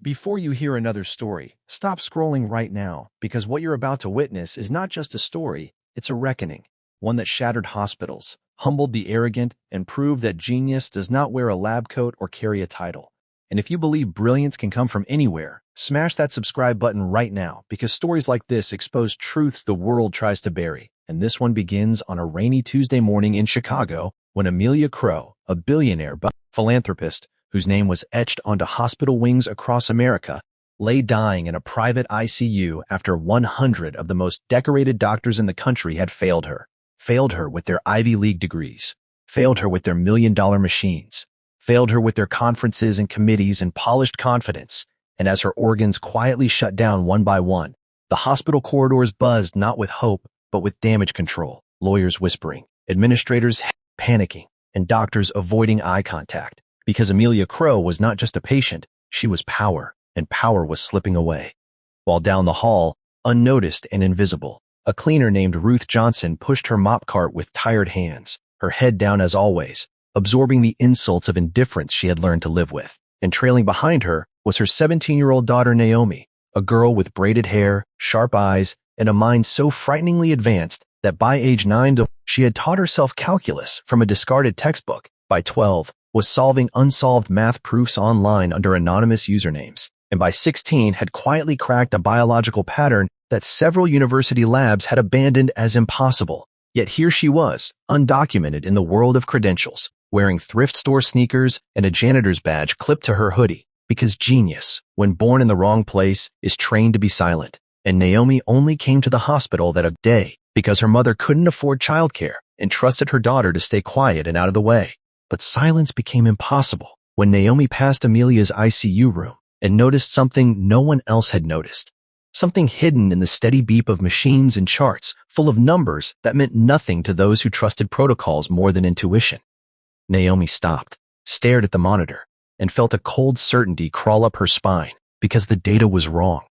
Before you hear another story, stop scrolling right now, because what you're about to witness is not just a story, it's a reckoning. One that shattered hospitals, humbled the arrogant, and proved that genius does not wear a lab coat or carry a title. And if you believe brilliance can come from anywhere, smash that subscribe button right now, because stories like this expose truths the world tries to bury. And this one begins on a rainy Tuesday morning in Chicago when Amelia Crow, a billionaire philanthropist whose name was etched onto hospital wings across America, lay dying in a private ICU after 100 of the most decorated doctors in the country had failed her with their Ivy League degrees, failed her with their million-dollar machines, failed her with their conferences and committees and polished confidence. And as her organs quietly shut down one by one, the hospital corridors buzzed not with hope, but with damage control, lawyers whispering, administrators panicking, and doctors avoiding eye contact. Because Amelia Crow was not just a patient, she was power, and power was slipping away. While down the hall, unnoticed and invisible, a cleaner named Ruth Johnson pushed her mop cart with tired hands, her head down as always, absorbing the insults of indifference she had learned to live with. And trailing behind her was her 17-year-old daughter Naomi, a girl with braided hair, sharp eyes, and a mind so frighteningly advanced that by age 9 she had taught herself calculus from a discarded textbook. By 12, was solving unsolved math proofs online under anonymous usernames, and by 16 had quietly cracked a biological pattern that several university labs had abandoned as impossible. Yet here she was, undocumented in the world of credentials, wearing thrift store sneakers and a janitor's badge clipped to her hoodie, because genius, when born in the wrong place, is trained to be silent. And Naomi only came to the hospital that day because her mother couldn't afford childcare and trusted her daughter to stay quiet and out of the way. But silence became impossible when Naomi passed Amelia's ICU room and noticed something no one else had noticed. Something hidden in the steady beep of machines and charts, full of numbers that meant nothing to those who trusted protocols more than intuition. Naomi stopped, stared at the monitor, and felt a cold certainty crawl up her spine because the data was wrong.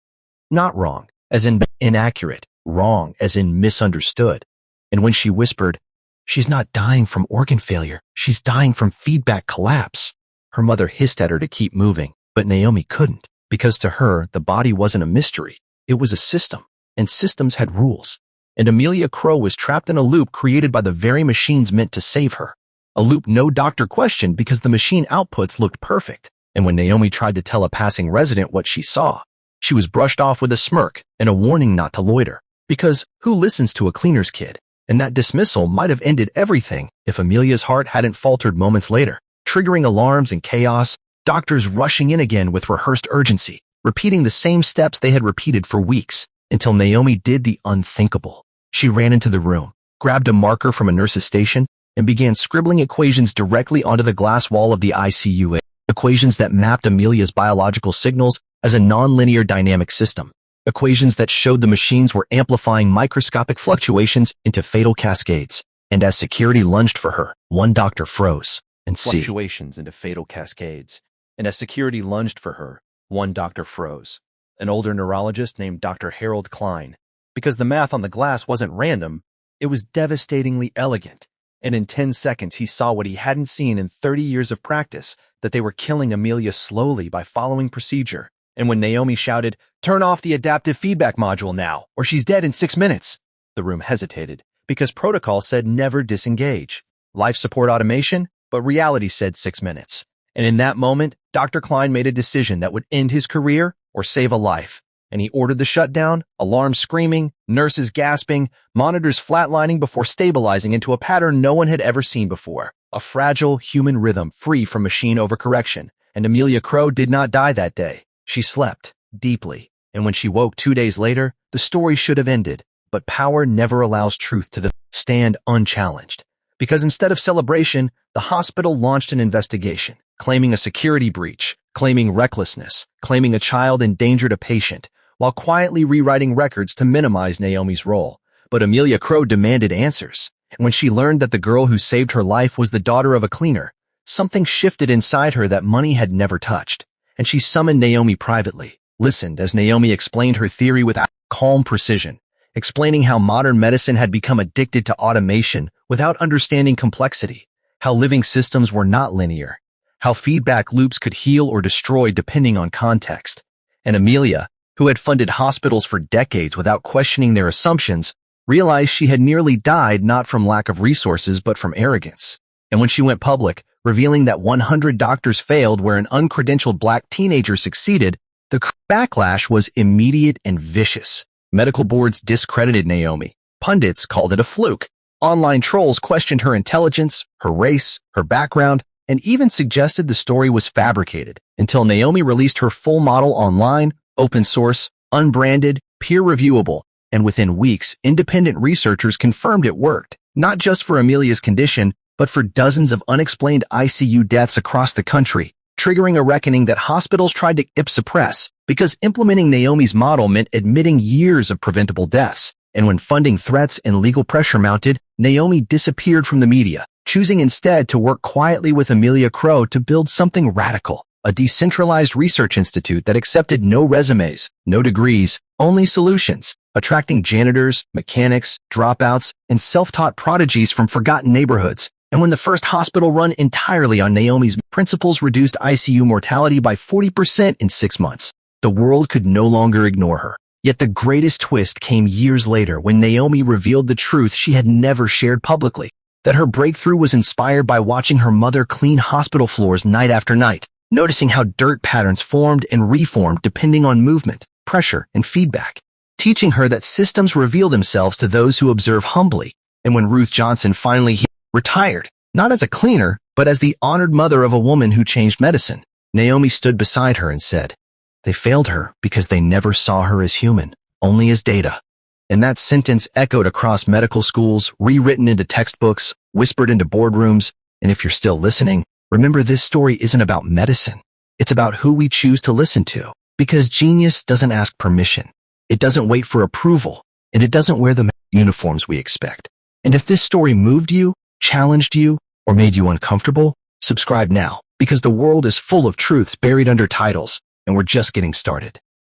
Not wrong, as in inaccurate, wrong, as in misunderstood. And when she whispered, "She's not dying from organ failure. She's dying from feedback collapse," her mother hissed at her to keep moving, but Naomi couldn't, because to her, the body wasn't a mystery. It was a system, and systems had rules. And Amelia Crow was trapped in a loop created by the very machines meant to save her. A loop no doctor questioned because the machine outputs looked perfect. And when Naomi tried to tell a passing resident what she saw, she was brushed off with a smirk and a warning not to loiter. Because who listens to a cleaner's kid? And that dismissal might have ended everything if Amelia's heart hadn't faltered moments later, triggering alarms and chaos, doctors rushing in again with rehearsed urgency, repeating the same steps they had repeated for weeks, until Naomi did the unthinkable. She ran into the room, grabbed a marker from a nurse's station, and began scribbling equations directly onto the glass wall of the ICU, equations that mapped Amelia's biological signals as a nonlinear dynamic system. Equations that showed the machines were amplifying microscopic fluctuations into fatal cascades. And as security lunged for her, one doctor froze. And fluctuations into fatal cascades. And as security lunged for her, one doctor froze. An older neurologist named Dr. Harold Klein. Because the math on the glass wasn't random, it was devastatingly elegant. And in 10 seconds, he saw what he hadn't seen in 30 years of practice, that they were killing Amelia slowly by following procedure. And when Naomi shouted, "Turn off the adaptive feedback module now, or she's dead in 6 minutes," the room hesitated, because protocol said never disengage. Life support automation, but reality said 6 minutes. And in that moment, Dr. Klein made a decision that would end his career or save a life. And he ordered the shutdown, alarms screaming, nurses gasping, monitors flatlining before stabilizing into a pattern no one had ever seen before. A fragile human rhythm free from machine overcorrection. And Amelia Crow did not die that day. She slept deeply, and when she woke 2 days later, the story should have ended, but power never allows truth to stand unchallenged. Because instead of celebration, the hospital launched an investigation, claiming a security breach, claiming recklessness, claiming a child endangered a patient, while quietly rewriting records to minimize Naomi's role. But Amelia Crow demanded answers, and when she learned that the girl who saved her life was the daughter of a cleaner, something shifted inside her that money had never touched. And she summoned Naomi privately, listened as Naomi explained her theory with calm precision, explaining how modern medicine had become addicted to automation without understanding complexity, how living systems were not linear, how feedback loops could heal or destroy depending on context. And Amelia, who had funded hospitals for decades without questioning their assumptions, realized she had nearly died not from lack of resources but from arrogance. And when she went public, revealing that 100 doctors failed where an uncredentialed black teenager succeeded, the backlash was immediate and vicious. Medical boards discredited Naomi. Pundits called it a fluke. Online trolls questioned her intelligence, her race, her background, and even suggested the story was fabricated, until Naomi released her full model online, open source, unbranded, peer-reviewable, and within weeks, independent researchers confirmed it worked, not just for Amelia's condition, but for dozens of unexplained ICU deaths across the country, triggering a reckoning that hospitals tried to suppress, because implementing Naomi's model meant admitting years of preventable deaths. And when funding threats and legal pressure mounted, Naomi disappeared from the media, choosing instead to work quietly with Amelia Crow to build something radical, a decentralized research institute that accepted no resumes, no degrees, only solutions, attracting janitors, mechanics, dropouts, and self-taught prodigies from forgotten neighborhoods. And when the first hospital run entirely on Naomi's principles reduced ICU mortality by 40% in 6 months, the world could no longer ignore her. Yet the greatest twist came years later when Naomi revealed the truth she had never shared publicly, that her breakthrough was inspired by watching her mother clean hospital floors night after night, noticing how dirt patterns formed and reformed depending on movement, pressure, and feedback, teaching her that systems reveal themselves to those who observe humbly. And when Ruth Johnson finally retired, not as a cleaner, but as the honored mother of a woman who changed medicine, Naomi stood beside her and said, "They failed her because they never saw her as human, only as data." And that sentence echoed across medical schools, rewritten into textbooks, whispered into boardrooms. And if you're still listening, remember this story isn't about medicine. It's about who we choose to listen to. Because genius doesn't ask permission. It doesn't wait for approval. And it doesn't wear the uniforms we expect. And if this story moved you, challenged you, or made you uncomfortable, subscribe now, because the world is full of truths buried under titles, and we're just getting started.